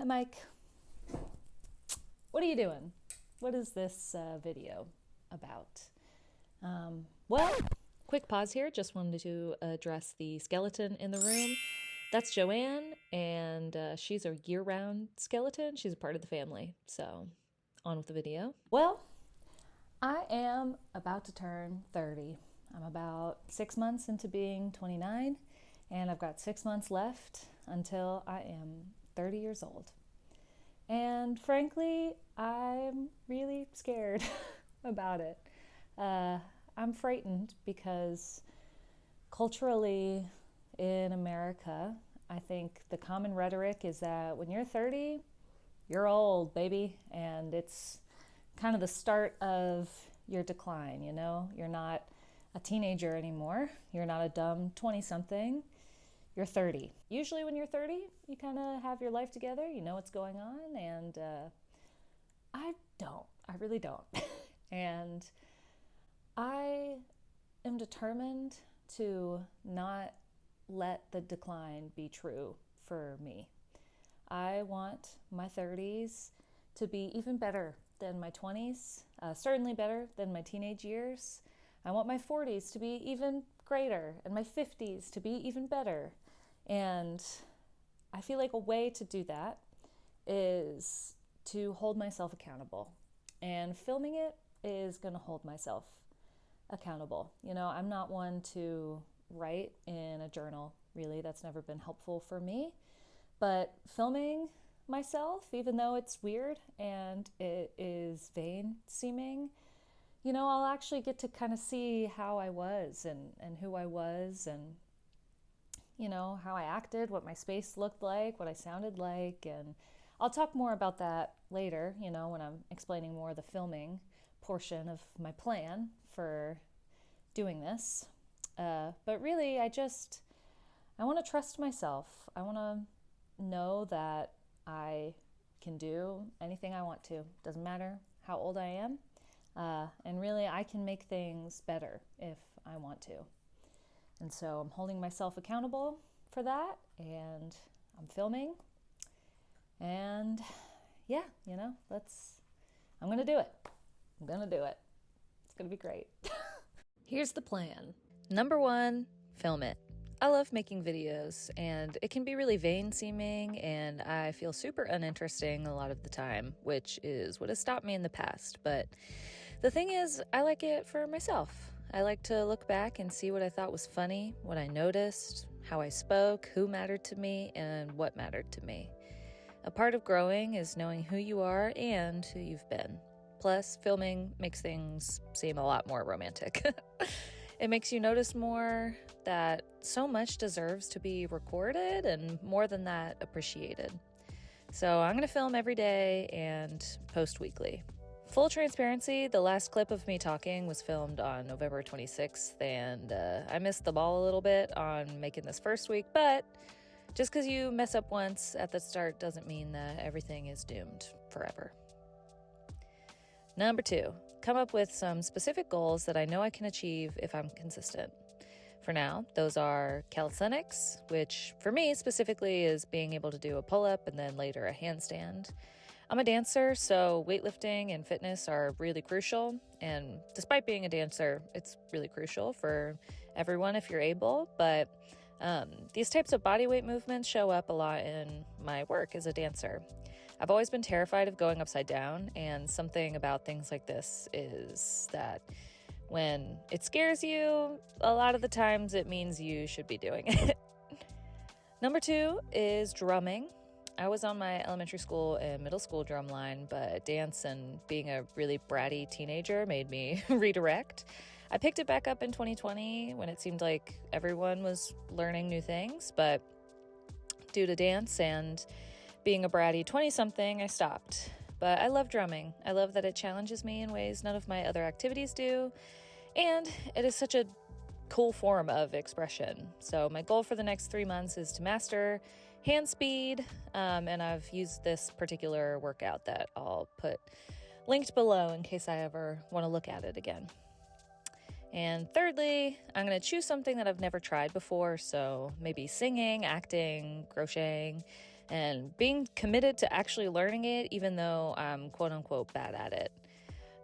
Hi, Myke. What are you doing? What is this video about? Well, quick pause here. Just wanted to address the skeleton in the room. That's Joanne, and she's a year-round skeleton. She's a part of the family. So, on with the video. Well, I am about to turn 30. I'm about 6 months into being 29, and I've got 6 months left until I am 30 years old. And frankly, I'm really scared about it. I'm frightened because culturally in America, I think the common rhetoric is that when you're 30, you're old, baby, and it's kind of the start of your decline, you know? You're not a teenager anymore. You're not a dumb 20-something. You're 30. Usually when you're 30, you kind of have your life together, you know what's going on, and I don't. I really don't. And I am determined to not let the decline be true for me. I want my 30s to be even better than my 20s, certainly better than my teenage years. I want my 40s to be even greater and my 50s to be even better. And I feel like a way to do that is to hold myself accountable. And filming it is going to hold myself accountable. You know, I'm not one to write in a journal, really. That's never been helpful for me. But filming myself, even though it's weird and it is vain seeming, you know, I'll actually get to kind of see how I was and who I was and, you know, how I acted, what my space looked like, what I sounded like. And I'll talk more about that later, you know, when I'm explaining more of the filming portion of my plan for doing this. But really, I want to trust myself. I want to know that I can do anything I want to. Doesn't matter how old I am. And really, I can make things better if I want to. And so I'm holding myself accountable for that, and I'm filming. And yeah, you know, I'm going to do it. I'm going to do it. It's going to be great. Here's the plan. Number 1, film it. I love making videos, and it can be really vain seeming, and I feel super uninteresting a lot of the time, which is what has stopped me in the past. But the thing is, I like it for myself. I like to look back and see what I thought was funny, what I noticed, how I spoke, who mattered to me, and what mattered to me. A part of growing is knowing who you are and who you've been. Plus, filming makes things seem a lot more romantic. It makes you notice more that so much deserves to be recorded and more than that, appreciated. So I'm going to film every day and post weekly. Full transparency, the last clip of me talking was filmed on November 26th, and I missed the ball a little bit on making this first week, but just because you mess up once at the start doesn't mean that everything is doomed forever. Number 2, come up with some specific goals that I know I can achieve if I'm consistent. For now, those are calisthenics, which for me specifically is being able to do a pull-up and then later a handstand. I'm a dancer, so weightlifting and fitness are really crucial. And despite being a dancer, it's really crucial for everyone if you're able. But these types of bodyweight movements show up a lot in my work as a dancer. I've always been terrified of going upside down, and something about things like this is that when it scares you, a lot of the times it means you should be doing it. Number 2 is drumming. I was on my elementary school and middle school drum line, but dance and being a really bratty teenager made me redirect. I picked it back up in 2020 when it seemed like everyone was learning new things, but due to dance and being a bratty 20-something, I stopped. But I love drumming. I love that it challenges me in ways none of my other activities do, and it is such a cool form of expression. So my goal for the next 3 months is to master hand speed, and I've used this particular workout that I'll put linked below in case I ever want to look at it again. And thirdly, I'm going to choose something that I've never tried before, so maybe singing, acting, crocheting, and being committed to actually learning it, even though I'm quote unquote bad at it.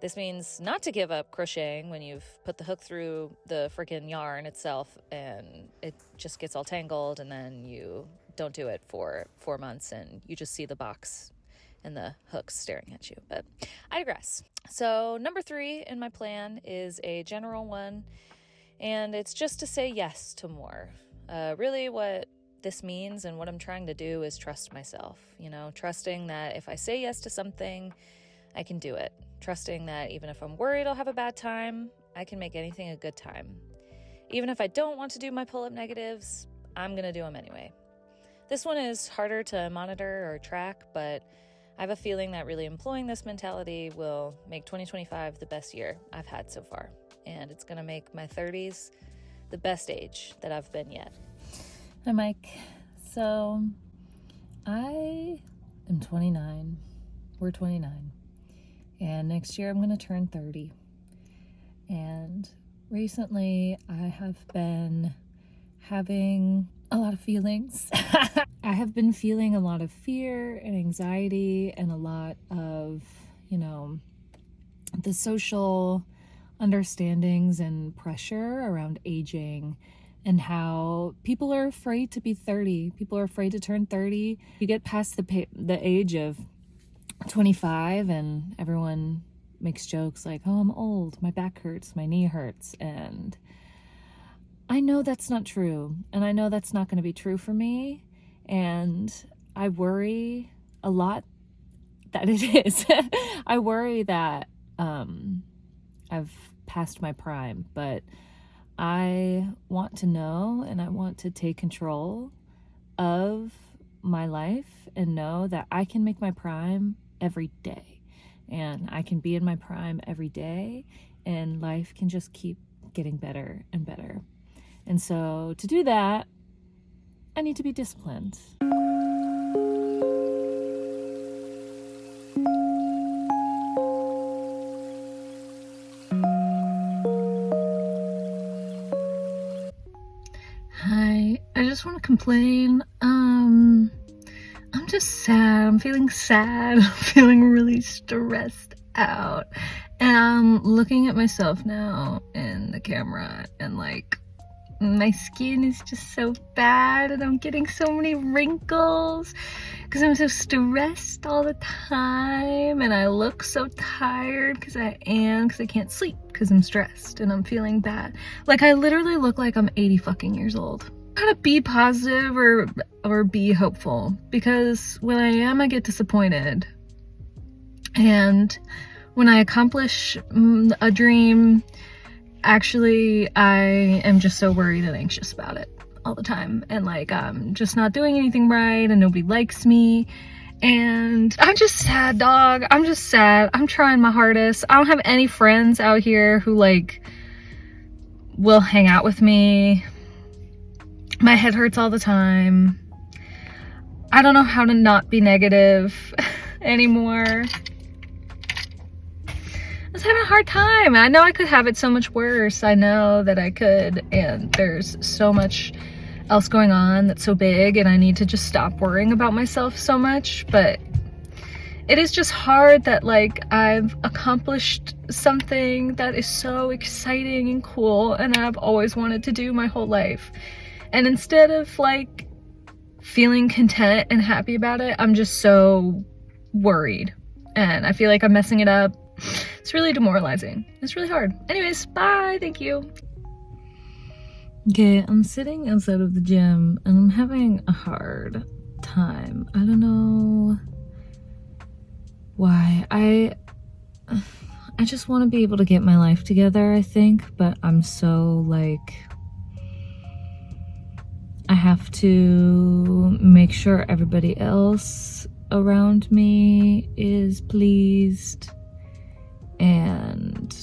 This means not to give up crocheting when you've put the hook through the freaking yarn itself and it just gets all tangled, and then you don't do it for 4 months and you just see the box and the hooks staring at you. But I digress. So number 3 in my plan is a general one, and it's just to say yes to more. Really what this means and what I'm trying to do is trust myself, trusting that if I say yes to something, I can do it. Trusting that even if I'm worried I'll have a bad time, I can make anything a good time. Even if I don't want to do my pull-up negatives, I'm going to do them anyway. This one is harder to monitor or track, but I have a feeling that really employing this mentality will make 2025 the best year I've had so far. And it's going to make my 30s the best age that I've been yet. Hi, Myke. So, I am 29. We're 29. And next year I'm going to turn 30. And recently I have been having a lot of feelings. I have been feeling a lot of fear and anxiety and a lot of, the social understandings and pressure around aging and how people are afraid to be 30. People are afraid to turn 30. You get past the age of 25 and everyone makes jokes like, oh, I'm old, my back hurts, my knee hurts, and I know that's not true, and I know that's not going to be true for me, and I worry a lot that it is. I worry that I've passed my prime, but I want to know and I want to take control of my life and know that I can make my prime every day, and I can be in my prime every day, and life can just keep getting better and better. And so to do that, I need to be disciplined. Hi, I just want to complain. I'm just sad. I'm feeling sad. I'm feeling really stressed out. And I'm looking at myself now in the camera and my skin is just so bad and I'm getting so many wrinkles because I'm so stressed all the time, and I look so tired because I can't sleep because I'm stressed and I'm feeling bad. I literally look like I'm 80 fucking years old. Gotta be positive or be hopeful, because when I am, I get disappointed. And when I accomplish a dream, actually, I am just so worried and anxious about it all the time. And I'm just not doing anything right and nobody likes me. And I'm just sad, dog. I'm just sad. I'm trying my hardest. I don't have any friends out here who will hang out with me. My head hurts all the time. I don't know how to not be negative anymore. I was having a hard time. I know I could have it so much worse. I know that I could, and there's so much else going on that's so big, and I need to just stop worrying about myself so much. But it is just hard that I've accomplished something that is so exciting and cool, and I've always wanted to do my whole life. And instead of feeling content and happy about it, I'm just so worried, and I feel like I'm messing it up. It's really demoralizing. It's really hard. Anyways, bye. Thank you. Okay, I'm sitting outside of the gym and I'm having a hard time. I don't know why. I just want to be able to get my life together, I think, but I'm so I have to make sure everybody else around me is pleased. And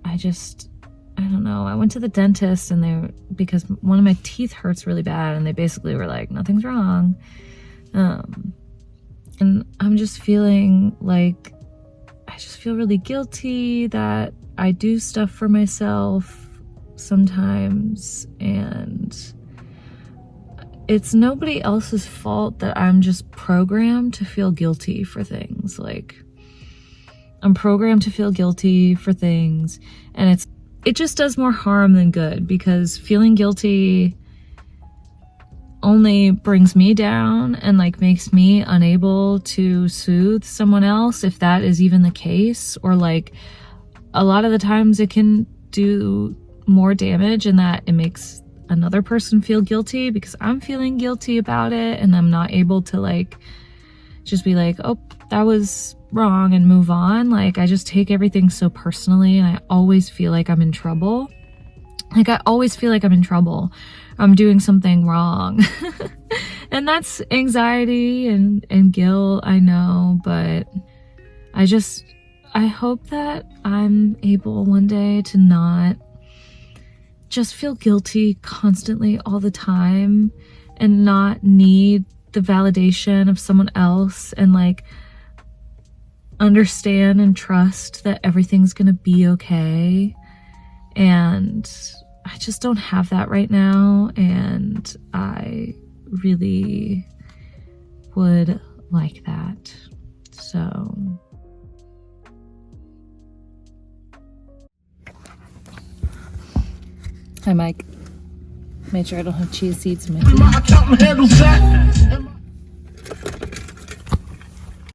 I don't know. I went to the dentist because one of my teeth hurts really bad, and they basically were like, nothing's wrong. And I'm just feeling I just feel really guilty that I do stuff for myself sometimes, and it's nobody else's fault that I'm just programmed to feel guilty for things. Like, I'm programmed to feel guilty for things, and it just does more harm than good, because feeling guilty only brings me down and like makes me unable to soothe someone else, if that is even the case. Or like, a lot of the times it can do more damage in that it makes another person feel guilty because I'm feeling guilty about it, and I'm not able to like just be like, oh, that was wrong, and move on. Like, I just take everything so personally, and I always feel like I'm in trouble. Like, I always feel like I'm in trouble. I'm doing something wrong. And that's anxiety and guilt, I know, but I hope that I'm able one day to not just feel guilty constantly all the time, and not need the validation of someone else, and like understand and trust that everything's gonna be okay. And I just don't have that right now, and I really would like that. So Hi, Myke. Made sure I don't have chia seeds in my My account handles that.